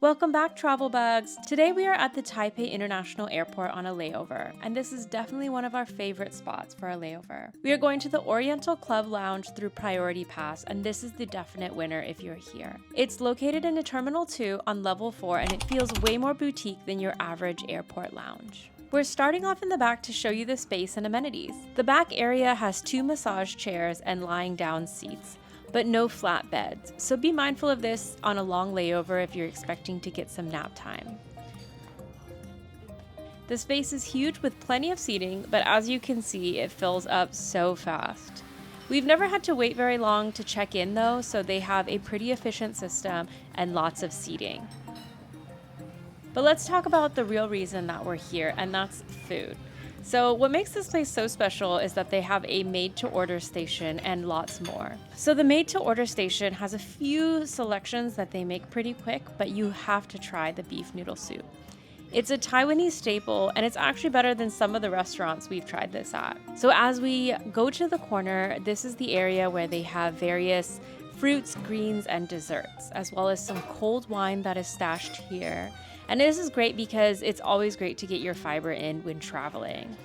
Welcome back, travel bugs! Today we are at the Taipei International Airport on a layover, and this is definitely one of our favorite spots for a layover. We are going to the Oriental Club Lounge through Priority Pass, and this is the definite winner if you're here. It's located in a Terminal 2 on level 4, and it feels way more boutique than your average airport lounge. We're starting off in the back to show you the space and amenities. The back area has 2 massage chairs and lying down seats, but no flat beds, so be mindful of this on a long layover if you're expecting to get some nap time. The space is huge with plenty of seating, but as you can see, it fills up so fast. We've never had to wait very long to check in though, so they have a pretty efficient system and lots of seating. But let's talk about the real reason that we're here, and that's food. So what makes this place so special is that they have a made-to-order station and lots more. So the made-to-order station has a few selections that they make pretty quick, but you have to try the beef noodle soup. It's a Taiwanese staple, and it's actually better than some of the restaurants we've tried this at. So as we go to the corner, this is the area where they have various fruits, greens, and desserts, as well as some cold wine that is stashed here. And this is great because it's always great to get your fiber in when traveling.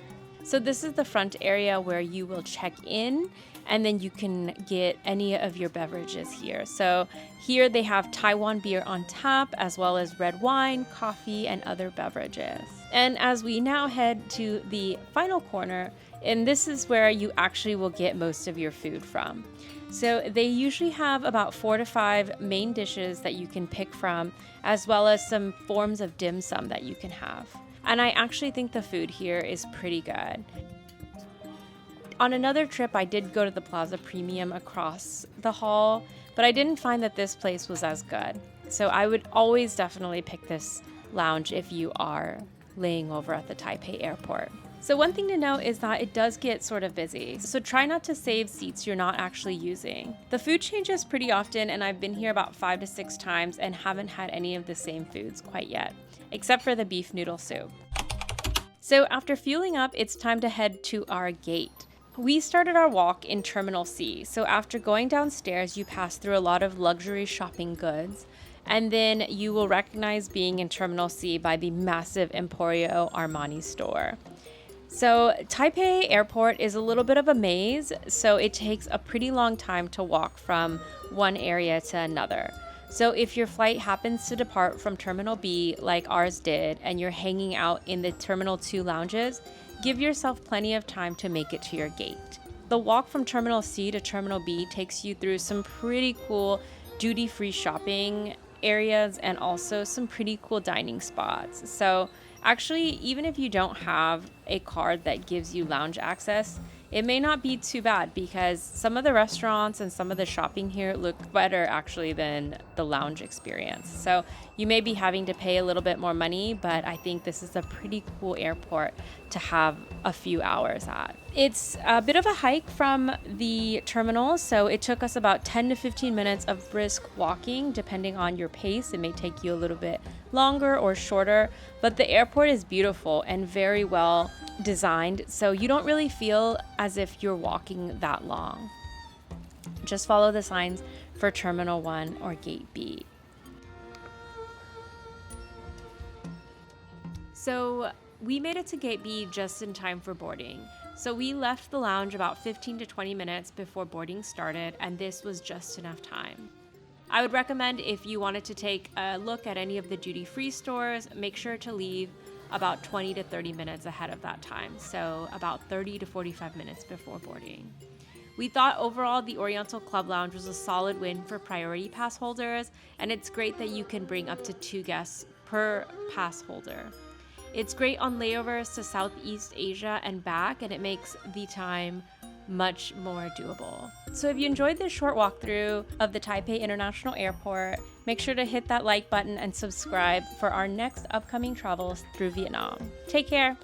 So this is the front area where you will check in, and then you can get any of your beverages here. So here they have Taiwan beer on tap, as well as red wine, coffee, and other beverages. And as we now head to the final corner, and this is where you actually will get most of your food from. So they usually have about 4 to 5 main dishes that you can pick from, as well as some forms of dim sum that you can have. And I actually think the food here is pretty good. On another trip, I did go to the Plaza Premium across the hall, but I didn't find that this place was as good. So I would always definitely pick this lounge if you are laying over at the Taipei airport. So one thing to note is that it does get sort of busy, so try not to save seats you're not actually using. The food changes pretty often, and I've been here about 5 to 6 times and haven't had any of the same foods quite yet, except for the beef noodle soup. So after fueling up, it's time to head to our gate. We started our walk in Terminal C, so after going downstairs, you pass through a lot of luxury shopping goods, and then you will recognize being in Terminal C by the massive Emporio Armani store. So Taipei Airport is a little bit of a maze, so it takes a pretty long time to walk from one area to another. So if your flight happens to depart from Terminal B like ours did, and you're hanging out in the Terminal 2 lounges, give yourself plenty of time to make it to your gate. The walk from Terminal C to Terminal B takes you through some pretty cool duty-free shopping areas and also some pretty cool dining spots. So actually, even if you don't have a card that gives you lounge access, it may not be too bad because some of the restaurants and some of the shopping here look better actually than the lounge experience. So you may be having to pay a little bit more money, but I think this is a pretty cool airport to have a few hours at. It's a bit of a hike from the terminal, so it took us about 10 to 15 minutes of brisk walking, depending on your pace. It may take you a little bit longer or shorter, but the airport is beautiful and very well designed, so you don't really feel as if you're walking that long. Just follow the signs for Terminal 1 or Gate B. So we made it to Gate B just in time for boarding. So we left the lounge about 15 to 20 minutes before boarding started, and this was just enough time. I would recommend if you wanted to take a look at any of the duty-free stores, make sure to leave about 20 to 30 minutes ahead of that time, so about 30 to 45 minutes before boarding. We thought overall the Oriental Club Lounge was a solid win for priority pass holders, and it's great that you can bring up to 2 guests per pass holder. It's great on layovers to Southeast Asia and back, and it makes the time much more doable. So if you enjoyed this short walkthrough of the Taipei International Airport, make sure to hit that like button and subscribe for our next upcoming travels through Vietnam. Take care!